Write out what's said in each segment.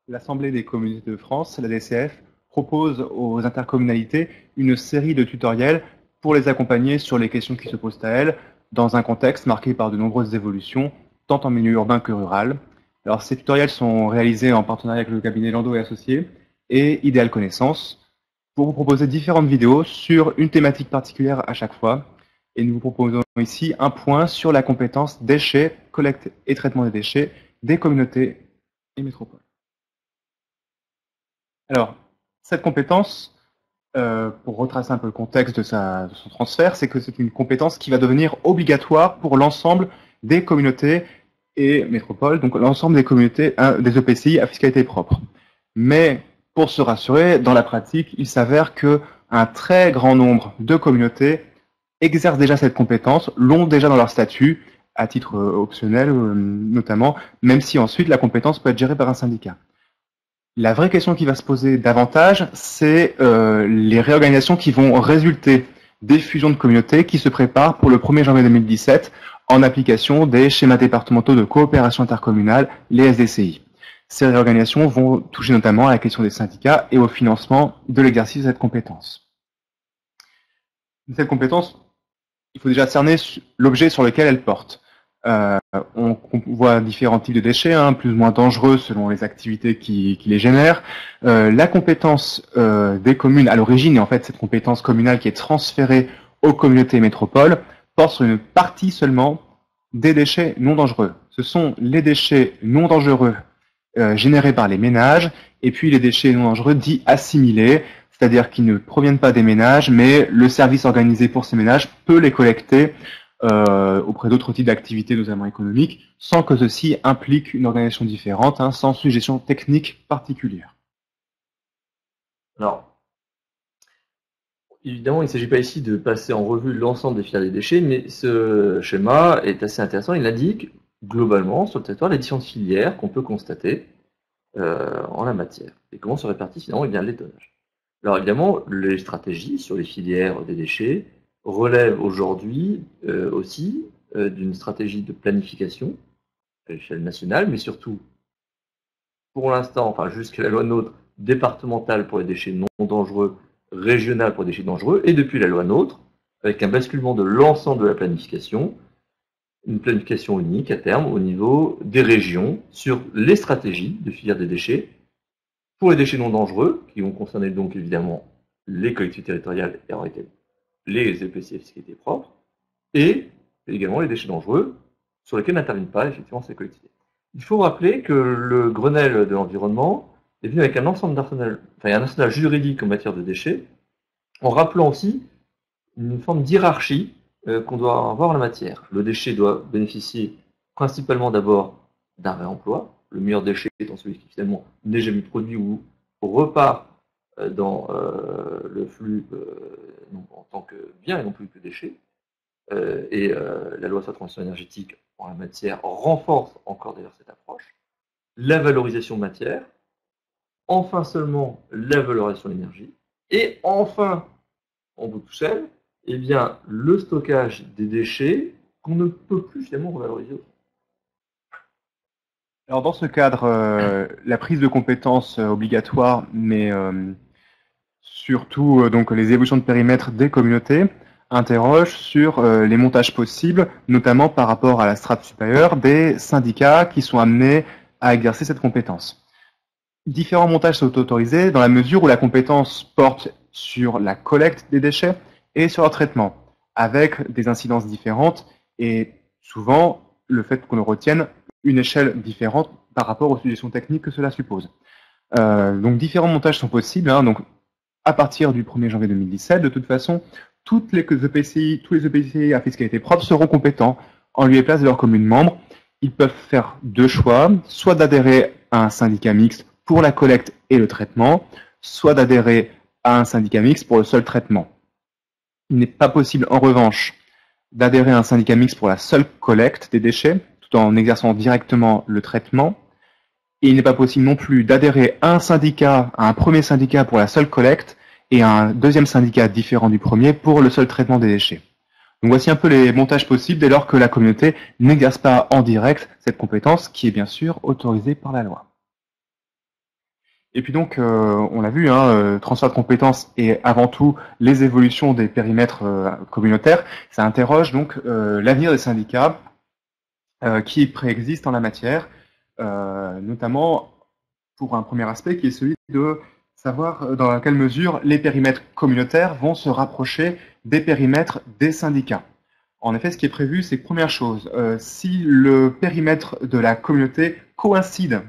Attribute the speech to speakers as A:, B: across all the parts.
A: L'Assemblée des communautés de France, la DCF, propose aux intercommunalités une série de tutoriels pour les accompagner sur les questions qui se posent à elles, dans un contexte marqué par de nombreuses évolutions, tant en milieu urbain que rural. Alors, ces tutoriels sont réalisés en partenariat avec le cabinet Landau et Associés et Idéal Connaissance pour vous proposer différentes vidéos sur une thématique particulière à chaque fois. Et nous vous proposons ici un point sur la compétence déchets, collecte et traitement des déchets des communautés et métropoles. Alors, cette compétence, pour retracer un peu le contexte de son transfert, c'est que c'est une compétence qui va devenir obligatoire pour l'ensemble des communautés et métropoles, donc l'ensemble des communautés, des EPCI à fiscalité propre. Mais pour se rassurer, dans la pratique, il s'avère qu'un très grand nombre de communautés exercent déjà cette compétence, l'ont déjà dans leur statut, à titre optionnel notamment, même si ensuite la compétence peut être gérée par un syndicat. La vraie question qui va se poser davantage, c'est les réorganisations qui vont résulter des fusions de communautés qui se préparent pour le 1er janvier 2017 en application des schémas départementaux de coopération intercommunale, les SDCI. Ces réorganisations vont toucher notamment à la question des syndicats et au financement de l'exercice de cette compétence. Cette compétence, il faut déjà cerner l'objet sur lequel elle porte. On voit différents types de déchets, plus ou moins dangereux selon les activités qui les génèrent. La compétence des communes à l'origine, et en fait cette compétence communale qui est transférée aux communautés et métropoles, porte sur une partie seulement des déchets non dangereux. Ce sont les déchets non dangereux générés par les ménages, et puis les déchets non dangereux dits assimilés, c'est-à-dire qui ne proviennent pas des ménages, mais le service organisé pour ces ménages peut les collecter auprès d'autres types d'activités, notamment économiques, sans que ceci implique une organisation différente, sans suggestion technique particulière.
B: Alors, évidemment, il ne s'agit pas ici de passer en revue l'ensemble des filières des déchets, mais ce schéma est assez intéressant. Il indique globalement sur le territoire les différentes filières qu'on peut constater en la matière. Et comment se répartit finalement les tonnages. Alors évidemment, les stratégies sur les filières des déchets relèvent aujourd'hui aussi d'une stratégie de planification à l'échelle nationale, mais surtout, pour l'instant, enfin jusqu'à la loi NOTRe, départementale pour les déchets non dangereux, régionale pour les déchets dangereux, et depuis la loi NOTRe, avec un basculement de l'ensemble de la planification, une planification unique à terme au niveau des régions sur les stratégies de filière des déchets pour les déchets non dangereux, qui vont concerner donc évidemment les collectivités territoriales et en réalité les EPCI à fiscalité propre, et également les déchets dangereux, sur lesquels n'interviennent pas effectivement ces collectivités. Il faut rappeler que le Grenelle de l'environnement est venu avec un ensemble d'arsenal, un arsenal juridique en matière de déchets, en rappelant aussi une forme d'hiérarchie qu'on doit avoir en la matière. Le déchet doit bénéficier principalement d'abord d'un réemploi, le meilleur déchet étant celui qui finalement n'est jamais produit ou repart dans le flux en tant que bien et non plus que déchet. La loi sur la transition énergétique en la matière renforce encore d'ailleurs cette approche. La valorisation de matière, enfin seulement la valorisation de l'énergie, et enfin, en bout de chaîne, eh bien, le stockage des déchets qu'on ne peut plus finalement revaloriser.
A: Alors dans ce cadre, la prise de compétences obligatoire, mais surtout donc les évolutions de périmètre des communautés, interroge sur les montages possibles, notamment par rapport à la strate supérieure des syndicats qui sont amenés à exercer cette compétence. Différents montages sont autorisés dans la mesure où la compétence porte sur la collecte des déchets et sur leur traitement, avec des incidences différentes et souvent le fait qu'on retienne une échelle différente par rapport aux suggestions techniques que cela suppose. Donc différents montages sont possibles, donc à partir du 1er janvier 2017, de toute façon, tous les EPCI à fiscalité propre seront compétents en lieu et place de leurs communes membres. Ils peuvent faire deux choix, soit d'adhérer à un syndicat mixte pour la collecte et le traitement, soit d'adhérer à un syndicat mixte pour le seul traitement. Il n'est pas possible, en revanche, d'adhérer à un syndicat mixte pour la seule collecte des déchets, tout en exerçant directement le traitement. Et il n'est pas possible non plus d'adhérer à un premier syndicat pour la seule collecte et à un deuxième syndicat différent du premier pour le seul traitement des déchets. Donc voici un peu les montages possibles dès lors que la communauté n'exerce pas en direct cette compétence qui est bien sûr autorisée par la loi. Et puis donc, on l'a vu, hein, transfert de compétences et avant tout les évolutions des périmètres communautaires, ça interroge donc l'avenir des syndicats qui préexistent en la matière, notamment pour un premier aspect qui est celui de savoir dans quelle mesure les périmètres communautaires vont se rapprocher des périmètres des syndicats. En effet, ce qui est prévu, c'est que première chose, si le périmètre de la communauté coïncide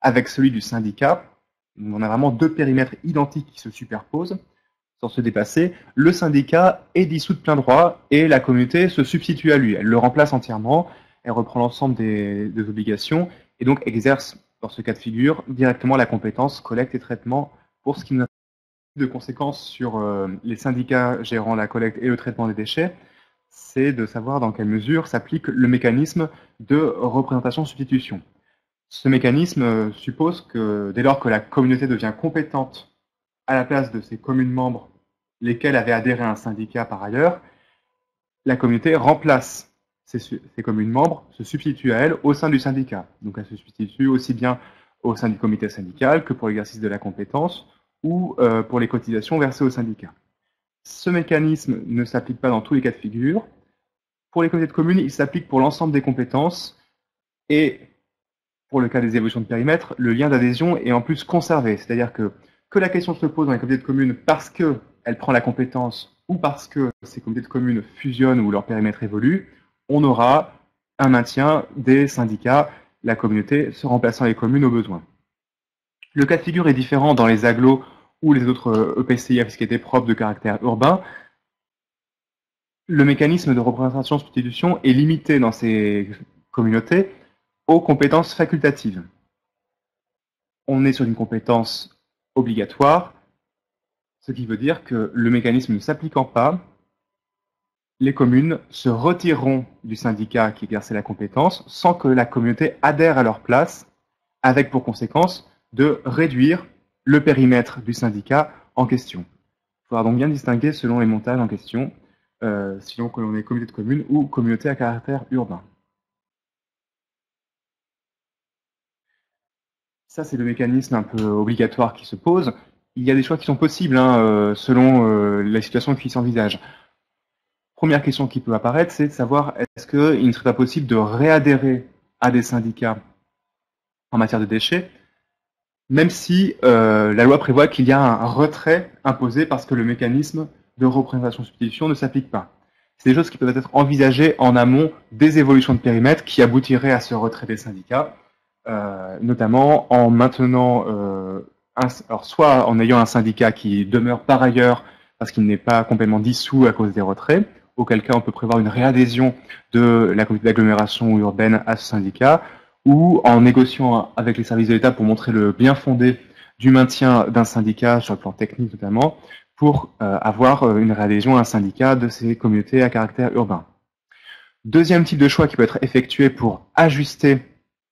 A: avec celui du syndicat, on a vraiment deux périmètres identiques qui se superposent, sans se dépasser, le syndicat est dissous de plein droit et la communauté se substitue à lui. Elle le remplace entièrement, elle reprend l'ensemble des obligations et donc exerce, dans ce cas de figure, directement la compétence collecte et traitement pour ce qui n'a de conséquences sur les syndicats gérant la collecte et le traitement des déchets, c'est de savoir dans quelle mesure s'applique le mécanisme de représentation-substitution. Ce mécanisme suppose que dès lors que la communauté devient compétente à la place de ses communes membres, lesquelles avaient adhéré à un syndicat par ailleurs, la communauté remplace ses communes membres, se substitue à elle au sein du syndicat. Donc elle se substitue aussi bien au sein du comité syndical que pour l'exercice de la compétence ou pour les cotisations versées au syndicat. Ce mécanisme ne s'applique pas dans tous les cas de figure. Pour les comités de communes, il s'applique pour l'ensemble des compétences et pour le cas des évolutions de périmètre, le lien d'adhésion est en plus conservé. C'est-à-dire que la question se pose dans les comités de communes parce qu'elle prend la compétence ou parce que ces comités de communes fusionnent ou leur périmètre évolue, on aura un maintien des syndicats, la communauté se remplaçant les communes au besoin. Le cas de figure est différent dans les agglos ou les autres EPCI à fiscalité propre de caractère urbain. Le mécanisme de représentation-substitution est limité dans ces communautés aux compétences facultatives. On est sur une compétence obligatoire, ce qui veut dire que le mécanisme ne s'appliquant pas, les communes se retireront du syndicat qui exerçait la compétence sans que la communauté adhère à leur place, avec pour conséquence de réduire le périmètre du syndicat en question. Il faudra donc bien distinguer selon les montages en question, selon que l'on est communauté de communes ou communauté à caractère urbain. Ça, c'est le mécanisme un peu obligatoire qui se pose. Il y a des choix qui sont possibles selon la situation qui s'envisage. Première question qui peut apparaître, c'est de savoir est-ce qu'il ne serait pas possible de réadhérer à des syndicats en matière de déchets, même si la loi prévoit qu'il y a un retrait imposé parce que le mécanisme de représentation-substitution ne s'applique pas. C'est des choses qui peuvent être envisagées en amont des évolutions de périmètre qui aboutiraient à ce retrait des syndicats. Notamment en maintenant, alors soit en ayant un syndicat qui demeure par ailleurs parce qu'il n'est pas complètement dissous à cause des retraits, auquel cas on peut prévoir une réadhésion de la communauté d'agglomération urbaine à ce syndicat, ou en négociant avec les services de l'État pour montrer le bien fondé du maintien d'un syndicat sur le plan technique notamment, pour avoir une réadhésion à un syndicat de ces communautés à caractère urbain. Deuxième type de choix qui peut être effectué pour ajuster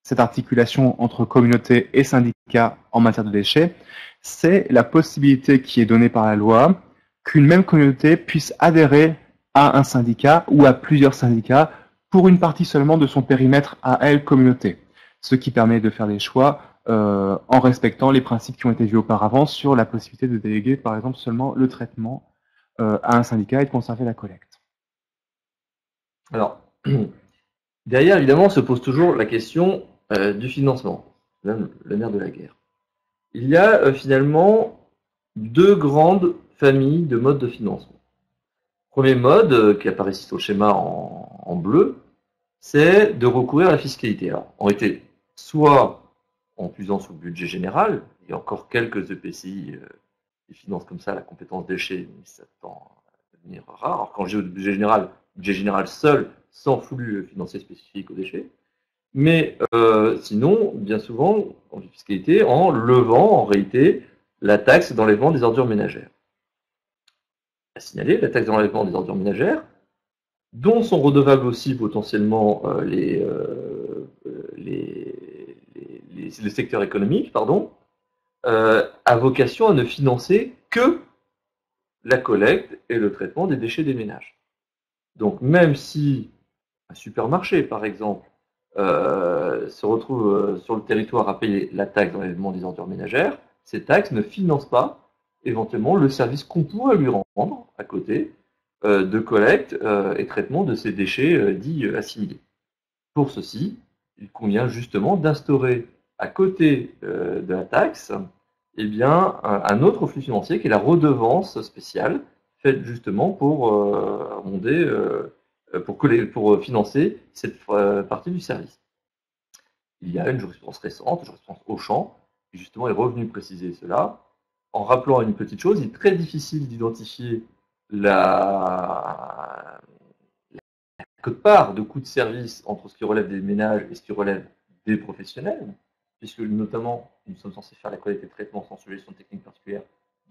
A: cette articulation entre communauté et syndicats en matière de déchets, c'est la possibilité qui est donnée par la loi qu'une même communauté puisse adhérer à un syndicat ou à plusieurs syndicats pour une partie seulement de son périmètre à elle communauté, ce qui permet de faire des choix en respectant les principes qui ont été vus auparavant sur la possibilité de déléguer par exemple seulement le traitement à un syndicat et de conserver la collecte.
B: Alors, derrière, évidemment, se pose toujours la question du financement, même le nerf de la guerre. Il y a finalement deux grandes familles de modes de financement. Premier mode, qui apparaît ici sur le schéma en bleu, c'est de recourir à la fiscalité. Alors, en réalité, soit en puisant sur le budget général, il y a encore quelques EPCI qui financent comme ça la compétence déchets, mais ça tend à devenir rare. Alors, quand je dis budget général seul, sans flux financier spécifique aux déchets. Mais sinon, bien souvent, en fiscalité, en levant en réalité la taxe d'enlèvement des ordures ménagères. À signaler, la taxe d'enlèvement des ordures ménagères, dont sont redevables aussi potentiellement le secteur économique, a vocation à ne financer que la collecte et le traitement des déchets des ménages. Donc même si un supermarché, par exemple, se retrouve sur le territoire à payer la taxe d'enlèvement des ordures ménagères, ces taxes ne financent pas éventuellement le service qu'on pourrait lui rendre à côté de collecte et traitement de ces déchets dits assimilés. Pour ceci, il convient justement d'instaurer à côté de la taxe eh bien, un autre flux financier qui est la redevance spéciale, faite justement pour pour financer cette partie du service. Il y a une jurisprudence récente, la jurisprudence Auchan, qui justement est revenue préciser cela, en rappelant une petite chose, il est très difficile d'identifier la quote-part de coûts de service entre ce qui relève des ménages et ce qui relève des professionnels, puisque notamment nous sommes censés faire la collecte et le traitement sans suggestion technique particulière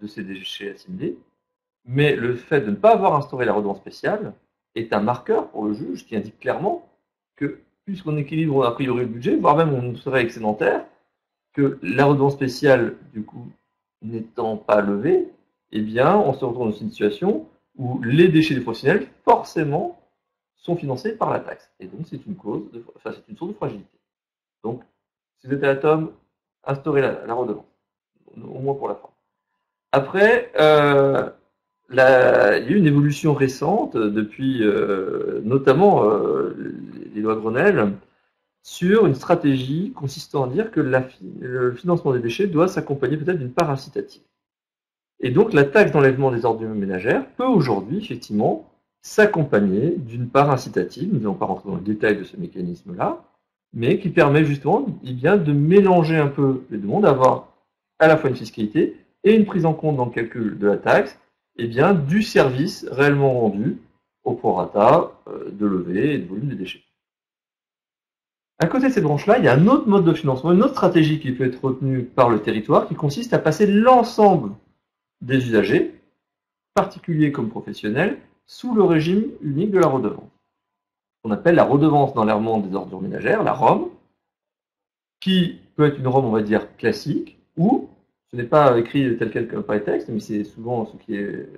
B: de ces déchets assimilés. Mais le fait de ne pas avoir instauré la redevance spéciale est un marqueur pour le juge qui indique clairement que, puisqu'on équilibre a priori le budget, voire même on serait excédentaire, que la redevance spéciale, du coup, n'étant pas levée, eh bien, on se retrouve dans une situation où les déchets des professionnels, forcément, sont financés par la taxe. Et donc, c'est une source de fragilité. Donc, si vous êtes à la tome, instaurez la redevance, au moins pour la forme. Après, il y a eu une évolution récente depuis notamment les lois Grenelle sur une stratégie consistant à dire que le financement des déchets doit s'accompagner peut-être d'une part incitative. Et donc la taxe d'enlèvement des ordures ménagères peut aujourd'hui effectivement s'accompagner d'une part incitative, nous n'allons pas rentrer dans le détail de ce mécanisme-là, mais qui permet justement de mélanger un peu les deux mondes, d'avoir à la fois une fiscalité et une prise en compte dans le calcul de la taxe du service réellement rendu au prorata de levée et de volume des déchets. À côté de cette branche-là, il y a un autre mode de financement, une autre stratégie qui peut être retenue par le territoire qui consiste à passer l'ensemble des usagers, particuliers comme professionnels, sous le régime unique de la redevance. On appelle la redevance d'enlèvement des ordures ménagères, la ROM, qui peut être une ROM, on va dire, classique, ou ce n'est pas écrit tel quel par les textes, mais c'est souvent ce qui est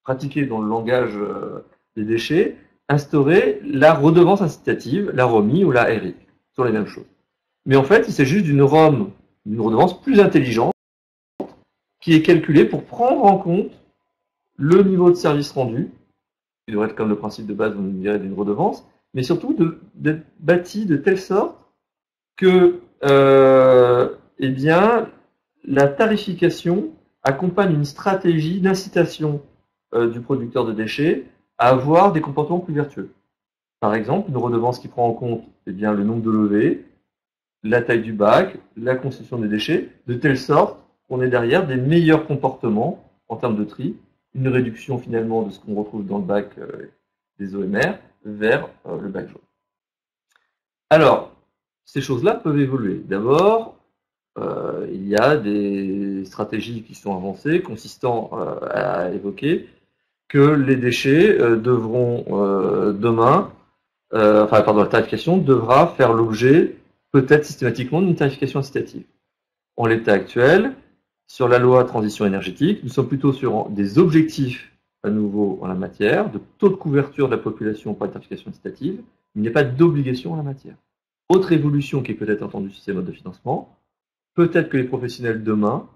B: pratiqué dans le langage des déchets, instaurer la redevance incitative, la ROMI ou la RI. Ce sont les mêmes choses. Mais en fait, il s'agit juste d'une ROM, d'une redevance plus intelligente, qui est calculée pour prendre en compte le niveau de service rendu, qui devrait être comme le principe de base, vous me direz, d'une redevance, mais surtout d'être bâti de telle sorte que la tarification accompagne une stratégie d'incitation du producteur de déchets à avoir des comportements plus vertueux. Par exemple, une redevance qui prend en compte le nombre de levées, la taille du bac, la constitution des déchets, de telle sorte qu'on ait derrière des meilleurs comportements en termes de tri, une réduction finalement de ce qu'on retrouve dans le bac des OMR vers le bac jaune. Alors, ces choses-là peuvent évoluer. D'abord, il y a des stratégies qui sont avancées consistant à évoquer que les déchets devront la tarification devra faire l'objet peut-être systématiquement d'une tarification incitative. En l'état actuel, sur la loi transition énergétique, nous sommes plutôt sur des objectifs à nouveau en la matière, de taux de couverture de la population par une tarification incitative, il n'y a pas d'obligation en la matière. Autre évolution qui est peut-être entendue sur ces modes de financement, peut-être que les professionnels demain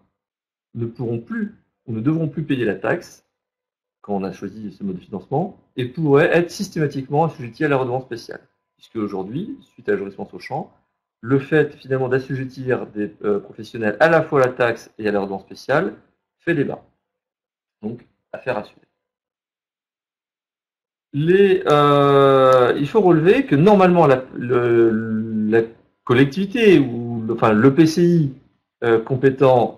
B: ne pourront plus ou ne devront plus payer la taxe quand on a choisi ce mode de financement et pourraient être systématiquement assujettis à la redevance spéciale. Puisque aujourd'hui, suite à la jurisprudence Auchan, le fait finalement d'assujettir des professionnels à la fois à la taxe et à la redevance spéciale fait débat. Donc, affaire à suivre. Il faut relever que normalement la collectivité ou l'EPCI compétent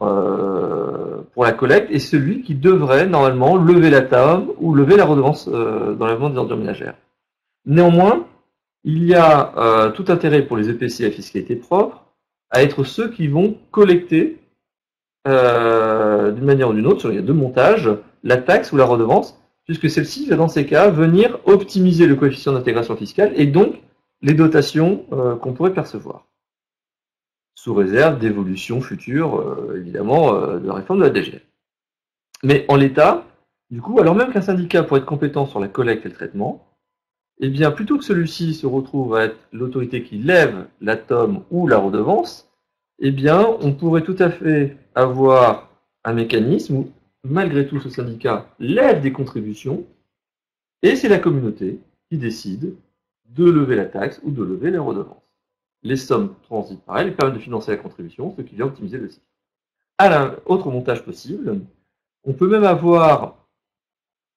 B: pour la collecte est celui qui devrait normalement lever la TAM ou lever la redevance d'enlèvement des ordures ménagères. Néanmoins, il y a tout intérêt pour les EPCI à fiscalité propre à être ceux qui vont collecter d'une manière ou d'une autre, il y a deux montages, la taxe ou la redevance, puisque celle-ci va dans ces cas venir optimiser le coefficient d'intégration fiscale et donc les dotations qu'on pourrait percevoir, sous réserve d'évolutions futures, évidemment, de la réforme de la DGF. Mais en l'état, du coup, alors même qu'un syndicat pourrait être compétent sur la collecte et le traitement, eh bien, plutôt que celui-ci se retrouve à être l'autorité qui lève la TOM ou la redevance, eh bien, on pourrait tout à fait avoir un mécanisme où, malgré tout, ce syndicat lève des contributions, et c'est la communauté qui décide de lever la taxe ou de lever les redevances. Les sommes transitent par elle et permettent de financer la contribution, ce qui vient optimiser le cycle. Autre montage possible, on peut même avoir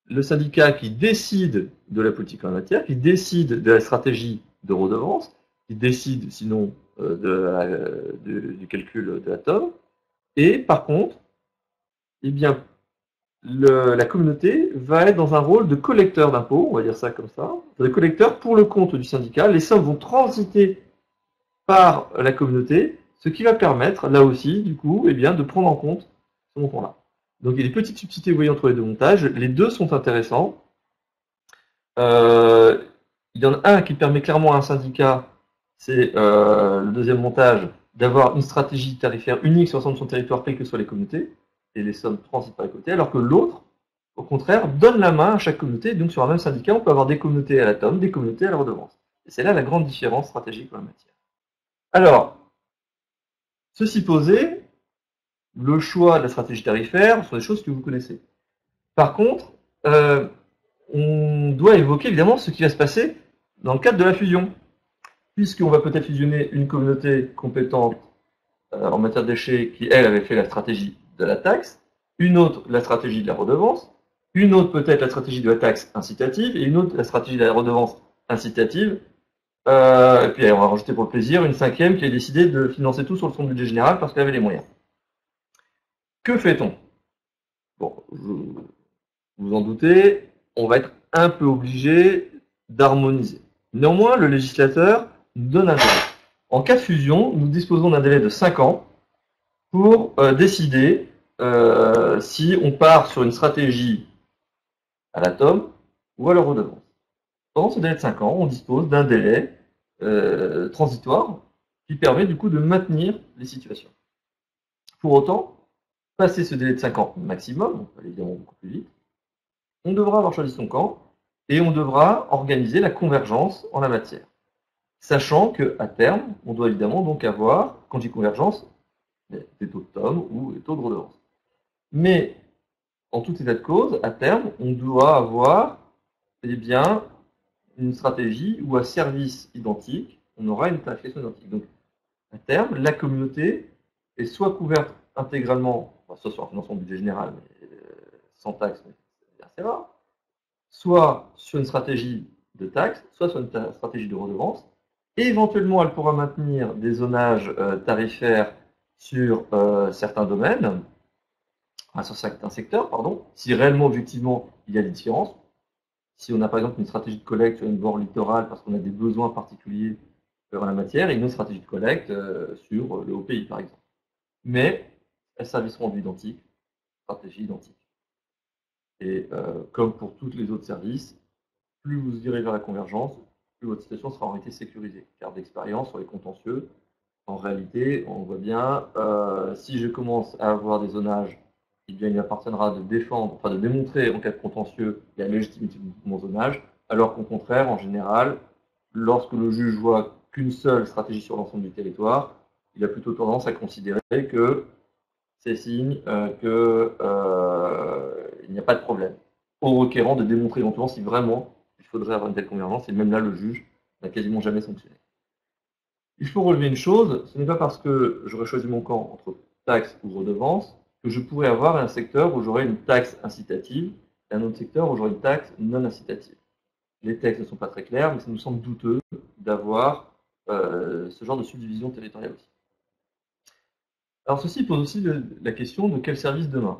B: le syndicat qui décide de la politique en la matière, qui décide de la stratégie de redevance, qui décide sinon du calcul de la TOM, et par contre, eh bien, la communauté va être dans un rôle de collecteur d'impôts, on va dire ça comme ça, de collecteur pour le compte du syndicat. Les sommes vont transiter par la communauté, ce qui va permettre, là aussi, du coup, eh bien, de prendre en compte ce montant-là. Donc il y a des petites subtilités, vous voyez, entre les deux montages. Les deux sont intéressants. Il y en a un qui permet clairement à un syndicat, c'est le deuxième montage, d'avoir une stratégie tarifaire unique sur l'ensemble de son territoire, quelles que soient les communautés, et les sommes transitent par les côtés, alors que l'autre, au contraire, donne la main à chaque communauté. Donc sur un même syndicat, on peut avoir des communautés à la TOM, des communautés à la redevance. Et c'est là la grande différence stratégique en la matière. Alors, ceci posé, le choix de la stratégie tarifaire sont des choses que vous connaissez. Par contre, on doit évoquer évidemment ce qui va se passer dans le cadre de la fusion, puisqu'on va peut-être fusionner une communauté compétente en matière de déchets qui, elle, avait fait la stratégie de la taxe, une autre la stratégie de la redevance, une autre peut-être la stratégie de la taxe incitative, et une autre la stratégie de la redevance incitative, et puis on va rajouter pour le plaisir une cinquième qui a décidé de financer tout sur le fonds de budget général parce qu'elle avait les moyens. Que fait-on? Bon, vous vous en doutez, on va être un peu obligé d'harmoniser. Néanmoins, le législateur nous donne un délai. En cas de fusion, nous disposons d'un délai de 5 ans pour décider si on part sur une stratégie à la TOM ou à la redevance. Pendant ce délai de 5 ans, on dispose d'un délai transitoire qui permet du coup de maintenir les situations. Pour autant, passer ce délai de 5 ans maximum, on peut aller évidemment beaucoup plus vite, on devra avoir choisi son camp et on devra organiser la convergence en la matière. Sachant qu'à terme, on doit évidemment donc avoir, quand je dis convergence, des taux de TOM ou des taux de redevance. Mais, en tout état de cause, à terme, on doit avoir eh bien, une stratégie où à service identique, on aura une tarification identique. Donc, à terme, la communauté est soit couverte intégralement, soit sur un financement du budget général, mais sans taxe, mais c'est assez rare, soit sur une stratégie de taxe, soit sur une stratégie de redevance. Et éventuellement, elle pourra maintenir des zonages tarifaires sur certains domaines, sur certains secteurs, pardon, si réellement, objectivement, il y a des différences. Si on a par exemple une stratégie de collecte sur une bord littorale parce qu'on a des besoins particuliers en la matière, et une autre stratégie de collecte sur le haut pays, par exemple. Mais elles services rendu identiques, stratégie identique. Et comme pour tous les autres services, plus vous irez vers la convergence, plus votre situation sera en réalité sécurisée. Car d'expérience sur les contentieux, en réalité, on voit bien, si je commence à avoir des zonages, eh bien, il m'appartiendra de défendre, enfin de démontrer en cas de contentieux la légitimité de mon zonage, alors qu'au contraire, en général, lorsque le juge voit qu'une seule stratégie sur l'ensemble du territoire, il a plutôt tendance à considérer que c'est signe qu'il n'y a pas de problème, au requérant de démontrer éventuellement si vraiment il faudrait avoir une telle convergence, et même là, le juge n'a quasiment jamais sanctionné. Il faut relever une chose, ce n'est pas parce que j'aurais choisi mon camp entre taxe ou redevance que je pourrais avoir un secteur où j'aurais une taxe incitative et un autre secteur où j'aurais une taxe non incitative. Les textes ne sont pas très clairs, mais ça nous semble douteux d'avoir ce genre de subdivision territoriale aussi. Alors ceci pose aussi la question de quel service demain.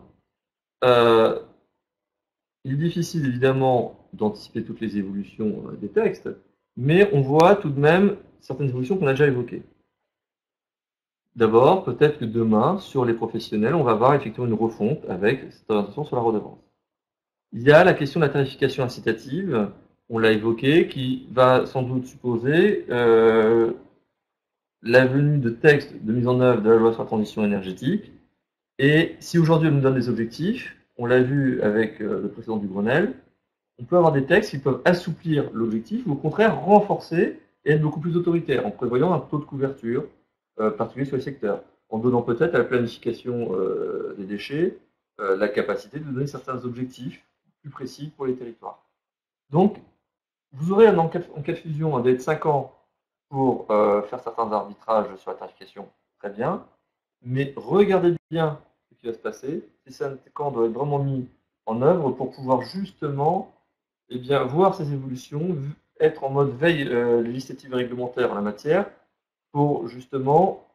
B: Il est difficile évidemment d'anticiper toutes les évolutions des textes, mais on voit tout de même certaines évolutions qu'on a déjà évoquées. D'abord, peut-être que demain, sur les professionnels, on va avoir effectivement une refonte avec cette orientation sur la redevance. Il y a la question de la tarification incitative, on l'a évoqué, qui va sans doute supposer la venue de textes de mise en œuvre de la loi sur la transition énergétique. Et si aujourd'hui elle nous donne des objectifs, on l'a vu avec le précédent du Grenelle, on peut avoir des textes qui peuvent assouplir l'objectif ou au contraire renforcer et être beaucoup plus autoritaires en prévoyant un taux de couverture particulier sur les secteurs. en donnant peut-être à la planification des déchets la capacité de donner certains objectifs plus précis pour les territoires. Donc, vous aurez en cas de fusion un délai de 5 ans pour faire certains arbitrages sur la tarification, très bien, mais regardez bien ce qui va se passer. Ces 5 ans doivent être vraiment mis en œuvre pour pouvoir justement voir ces évolutions, être en mode veille législative et réglementaire en la matière, pour justement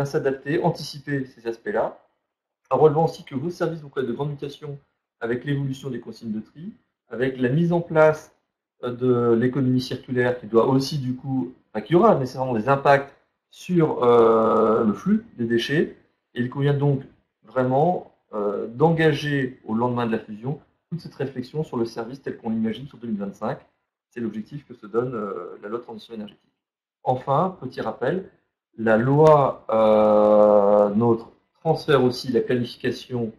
B: s'adapter, anticiper ces aspects-là, en relevant aussi que vos services vont connaître de grandes mutations avec l'évolution des consignes de tri, avec la mise en place de l'économie circulaire qui doit aussi qui aura nécessairement des impacts sur le flux des déchets. Et il convient donc vraiment d'engager au lendemain de la fusion toute cette réflexion sur le service tel qu'on l'imagine sur 2025. C'est l'objectif que se donne la loi de transition énergétique. Enfin, petit rappel, la loi NOTRe transfère aussi la planification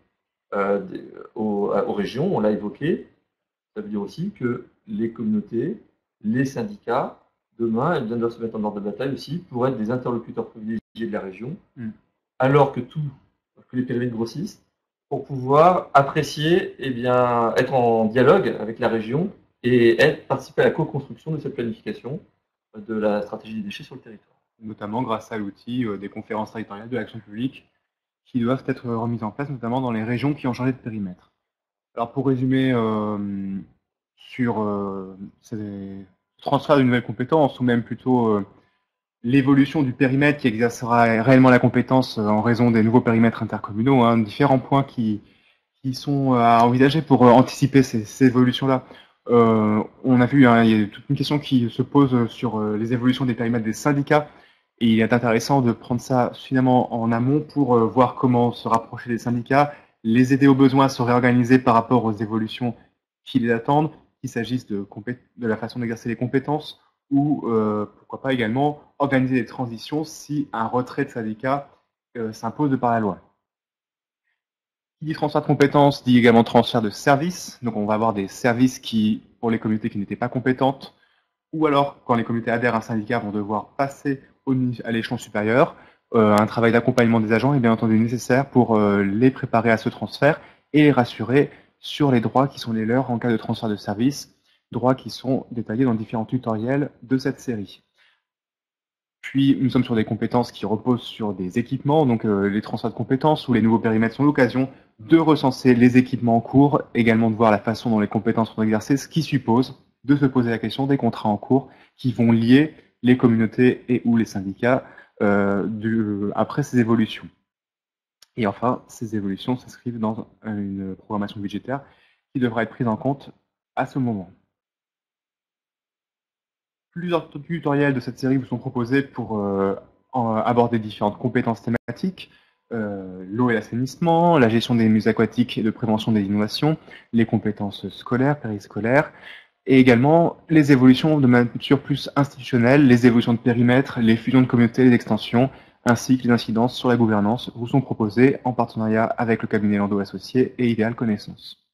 B: aux régions, on l'a évoqué. Ça veut dire aussi que les communautés, les syndicats, demain, doivent se mettre en ordre de bataille aussi pour être des interlocuteurs privilégiés de la région, alors que les périmètres grossissent, pour pouvoir apprécier, être en dialogue avec la région et participer à la co-construction de cette planification de la stratégie des déchets sur le territoire.
A: Notamment grâce à l'outil des conférences territoriales de l'action publique qui doivent être remises en place, notamment dans les régions qui ont changé de périmètre. Alors pour résumer sur ces transferts de nouvelles compétences, ou même plutôt l'évolution du périmètre qui exercera réellement la compétence en raison des nouveaux périmètres intercommunaux, différents points qui sont à envisager pour anticiper ces évolutions-là. On a vu, il y a toute une question qui se pose sur les évolutions des périmètres des syndicats, et il est intéressant de prendre ça finalement en amont pour voir comment se rapprocher des syndicats, les aider aux besoins à se réorganiser par rapport aux évolutions qui les attendent, qu'il s'agisse de la façon d'exercer les compétences, ou pourquoi pas également organiser des transitions si un retrait de syndicats s'impose de par la loi. Qui dit transfert de compétences dit également transfert de services. Donc on va avoir des services qui, pour les communautés qui n'étaient pas compétentes, ou alors quand les communautés adhèrent à un syndicat, vont devoir passer à l'échelon supérieur. Un travail d'accompagnement des agents est bien entendu nécessaire pour les préparer à ce transfert et les rassurer sur les droits qui sont les leurs en cas de transfert de services, droits qui sont détaillés dans différents tutoriels de cette série. Puis, nous sommes sur des compétences qui reposent sur des équipements, donc les transferts de compétences ou les nouveaux périmètres sont l'occasion de recenser les équipements en cours, également de voir la façon dont les compétences sont exercées, ce qui suppose de se poser la question des contrats en cours qui vont lier les communautés et ou les syndicats après ces évolutions. Et enfin, ces évolutions s'inscrivent dans une programmation budgétaire qui devra être prise en compte à ce moment. Plusieurs tutoriels de cette série vous sont proposés pour aborder différentes compétences thématiques, l'eau et l'assainissement, la gestion des milieux aquatiques et de prévention des inondations, les compétences scolaires, périscolaires, et également les évolutions de nature plus institutionnelle, les évolutions de périmètre, les fusions de communautés, les extensions, ainsi que les incidences sur la gouvernance vous sont proposées en partenariat avec le cabinet Landau Associés et Idéal Connaissance.